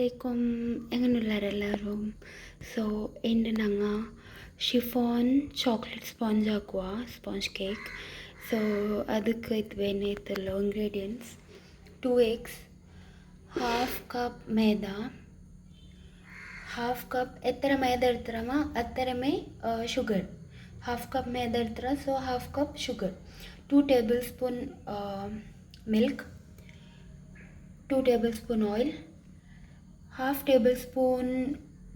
അസ്സലാമലൈക്കും എങ്ങനെയുള്ളവരെല്ലാവരും സോ എൻ്റെ ഞങ്ങ ഷിഫോൺ ചോക്ലേറ്റ് സ്പോഞ്ച് ആക്കുക സ്പോഞ്ച് കേക്ക് സോ ಅದಕ್ಕೆ ಬೇನೆತ್ತಲ್ಲ ingredients 2 eggs half cup maida half cup ಎತ್ತರ मैदा ಇಡ್ತಾರಮ್ಮ ಅತ್ತರಮೇ ಶುಗರ್ ಹಾಫ್ ಕಪ್ मैदा ಇಡ್ತಾರ so half cup sugar 2 tablespoon milk 2 tablespoon oil half tablespoon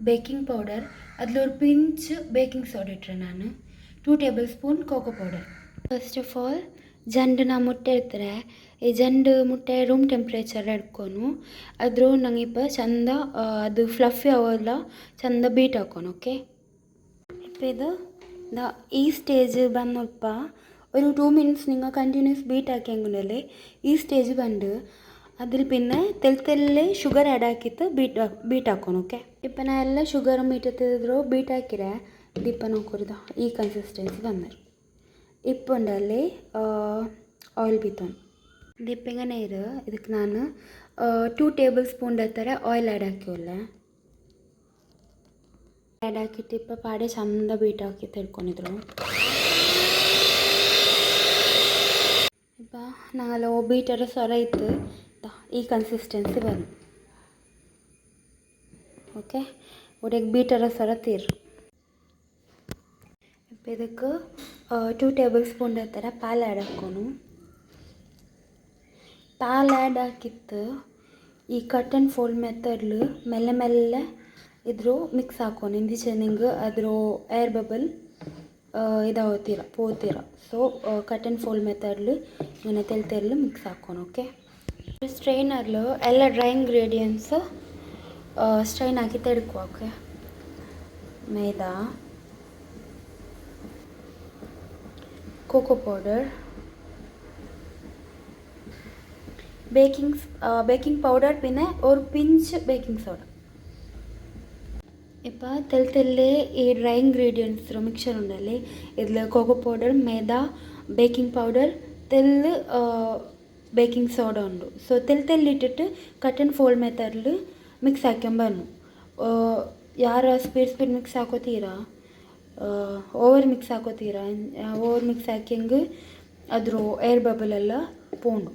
baking powder ಅದರೊಂದು ಪಿಂಚ್ ಬೇಕಿಂಗ್ ಸೋಡಾ ಇಟ್ಟರೆ ನಾನು 2 tablespoon cocoa powder first of all ಜಂಡು ಮುಟ್ಟೆ ಇರ್ತಾರೆ ಈ ಜಂಡು ಮುಟ್ಟೆ ರೂಮ್ ಟೆಂಪ್ರೇಚರ್ ಇಟ್ಕೊನು ಅದ್ರ ನಂಗೆ ಇಪ್ಪ ಚಂದ ಅದು ಫ್ಲಫಿ ಆಗೋಲ್ಲ ಚಂದ ಬೀಟ್ ಹಾಕೋನು ಓಕೆ ಇಪ್ಪ ಇದು ಈ ಸ್ಟೇಜ್ ಬಂದಪ್ಪ ഒരു 2 മിനിറ്റ്സ് നിങ്ങൾ കണ്ടിന്യൂസ് ബീറ്റ് ആക്കിയെങ്കിലേ ഈ സ്റ്റേജ് കണ്ട് അതിൽ പിന്നെ തെല്ലെ ಶುಗರ್ ಆ್ಯಡ್ ಹಾಕಿತ್ತು ಬೀಟ್ ಹಾಕೋನು ಓಕೆ ಇಪ್ಪ ನಾ ಎಲ್ಲ ಶುಗರ್ ಮೀಟತ್ತಿದ್ರು ಬೀಟ್ ಹಾಕಿರೆ ದಿಪ್ಪ ನೋಡ್ಕೊರಿದ ಈ ಕನ್ಸಿಸ್ಟೆನ್ಸಿ ಬಂದರು ಇಪ್ಪ ಉಂಡಲ್ಲಿ ಆಯಿಲ್ ಬೀತೋನು ದಿಪ್ಪಿಗೆ ನೀರು ಇದಕ್ಕೆ ನಾನು 2 ಟೇಬಲ್ ಸ್ಪೂನ್ ಥರ ಆಯಿಲ್ ಆ್ಯಡ್ ಹಾಕಿವಲ್ಲ ಆ್ಯಡ್ ಹಾಕಿಟ್ಟು ಇಪ್ಪ ಪಾಡೆ ಚಂದ ಬೀಟ್ ಹಾಕಿ ತಿಳ್ಕೊಂಡಿದ್ರು ಇಪ್ಪ ನಾಳೆ ಬೀಟರ ಸ್ವರ ಇತ್ತು ಈ ಕನ್ಸಿಸ್ಟೆನ್ಸಿ ಬಂದು ಓಕೆ ಒಡೆಗೆ ಬೀಟರ ಸ್ವರ ತೀರು ಇಪ್ಪ ಇದಕ್ಕೆ 2 ಟೇಬಲ್ ಸ್ಪೂನ್ ಥರ ಪಾಲು ಆ್ಯಡ್ ಹಾಕೋನು ಪಾಲು ಆ್ಯಡ್ ಹಾಕಿತ್ತು ಈ ಕಟ್ ಆ್ಯಂಡ್ ಫೋಲ್ಡ್ ಮೆಥಡ್ಲು ಮೆಲ್ಲ ಮೆಲ್ಲ ಇದ್ರು ಮಿಕ್ಸ್ ಹಾಕೋನು ಇಂದಿ ಚೆನ್ನಿಂಗ್ ಅದ್ರ ಏರ್ ಬಬಲ್ ಇದಾವತ್ತೀರ ಪೋತೀರ ಸೊ ಕಟ್ ಆ್ಯಂಡ್ ಫೋಲ್ಡ್ ಮೆಥಡ್ಲು ಇങ്ങനെ ತೆಲ್ಲು ಮಿಕ್ಸ್ ಹಾಕೋನು ಓಕೆ ಸ್ಟ್ರೈನರ್ಲು ಎಲ್ಲ ಡ್ರೈ ಇಂಗ್ರೀಡಿಯೆಂಟ್ಸ್ ಸ್ಟ್ರೈನ್ ಹಾಕಿ ತೆಡ್ಕೊ okay maida cocoa powder baking powder പിന്നെ ഒരു പിഞ്ച് ಬೇಕಿಂಗ್ ಸೋಡಾ ഇപ്പോൾ തെല്ലെ ഈ ഡ്രൈ ഇൻഗ്രീഡിയൻസ് മിക്സർ ഉണ്ടല്ലേ ഇതിൽ cocoa powder maida baking powder ತೆಲ್ಲು ಬೇಕಿಂಗ್ ಸೋಡಾ ಉಂಡು ಸೊ ತೆಲ್ಲಿಟ್ಟಿಟ್ಟು ಕಟ್ ಆ್ಯಂಡ್ ಫೋಲ್ಡ್ ಮೆಥಡ್ಲು ಮಿಕ್ಸ್ ಹಾಕ್ಕೊಂಬನ್ನು ಯಾರು ಸ್ಪೀಡ್ ಮಿಕ್ಸ್ ಹಾಕೋತೀರಾ ಓವರ್ ಮಿಕ್ಸ್ ಹಾಕೋತೀರಾ ಓವರ್ ಮಿಕ್ಸ್ ಹಾಕಿಂಗೆ ಅದ್ರ ಏರ್ ಬಬಲ್ ಎಲ್ಲ ಪೋಂಡು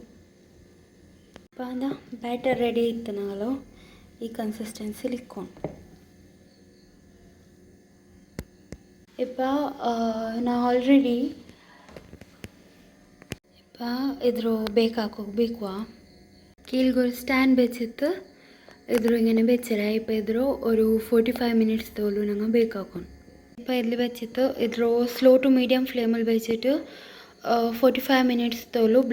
ಅದ ಬ್ಯಾಟರ್ ರೆಡಿ ಇತ್ತು ನಾಳು ಈ ಕನ್ಸಿಸ್ಟೆನ್ಸಿಲಿ ಇಕ್ಕೊಂಡು ಇಪ್ಪ ನಾ ಆಲ್ರೆಡಿ ಇಪ್ಪ ಇದ್ರ ಬೇಕು കീഴിൽ സ്റ്റാൻഡ് വെച്ചിട്ട് ഇതൊരു ഇങ്ങനെ വെച്ചരാ ഇപ്പോൾ ഇതൊരു ഒരു 45 മിനിറ്റ്സ് തോലും ഞങ്ങൾ ബേക്കാക്കും ഇപ്പോൾ ഇതിൽ വെച്ചിട്ട് ഇതൊരു സ്ലോ ടു മീഡിയം ഫ്ലെയിമിൽ വെച്ചിട്ട് 45 മിനിറ്റ്സ് തോലും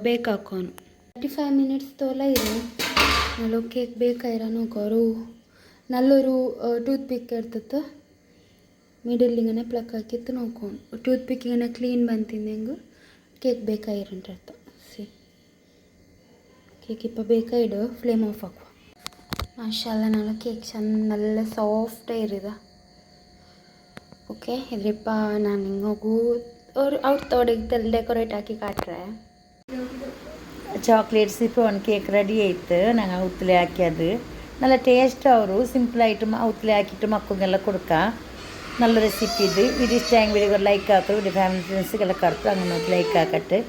ബേക്കാക്കും 45 മിനിറ്റ്സ് തോല ഇത് നല്ല കേക്ക് ബേക്കായിരാ നോക്കൂ നല്ലൊരു ടൂത്ത് പിക്ക് എടുത്തിട്ട് മിഡിൽ ഇങ്ങനെ പ്ലക്ക് ആക്കിയിട്ട് നോക്കും ടൂത്ത് പിക്ക് ഇങ്ങനെ ക്ലീൻ ಬಂತಿದ್ದೆಂಗೆ ಕೇಕ್ ಬೇಕಾಗಿರಂತ ಅರ್ಥ ಸಿ ಕೇಕ್ ಇಪ್ಪ ಬೇಕಾಯಿಡು ಫ್ಲೇಮ್ ಆಫ್ ಹಾಕುವ ಮಾಷಾಲ್ಲ ನಾಳೆ ಕೇಕ್ ಚಂದ നല്ല ಸಾಫ್ಟ್ ಇರಿದ ಓಕೆ ಇದ್ರಿಪ್ಪ ನಾನು ಹಿಂಗೆ ಹೋಗು ഒരു ഔട്ടോടെ ಡೆಕೋರೇಟ್ ಹಾಕಿ ಕಾಟ್ರೆ ചോക്ലേറ്റ് സിഫോൺ കേക്ക് റെഡി ആയിട്ട് ഞങ്ങൾ ഉത്തിലെ ಹಾಕಿയത് നല്ല ടേസ്റ്റ് ಅವರು ಸಿಂಪಲಾയിട്ട് ಉತ್ತಿಲೆ ಹಾಕಿಟ್ಟು ಮಕ್ಕಳಿಗೆಲ್ಲ കൊടുക്കാം നല്ല റെസിപ്പി ഇത് വീഡിയോ ഇഷ്ടമായെങ്കിൽ വീഡിയോ ലൈക്ക് ആക്കുക വീഡിയോ ഫാമിലി ഫ്രണ്ട്സുകളെ കറുത്ത് അങ്ങനെ ലൈക്ക് ആക്കട്ടെ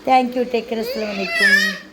താങ്ക് യു ടേക്ക് കെയർ അസ്സലാമു അലൈക്കും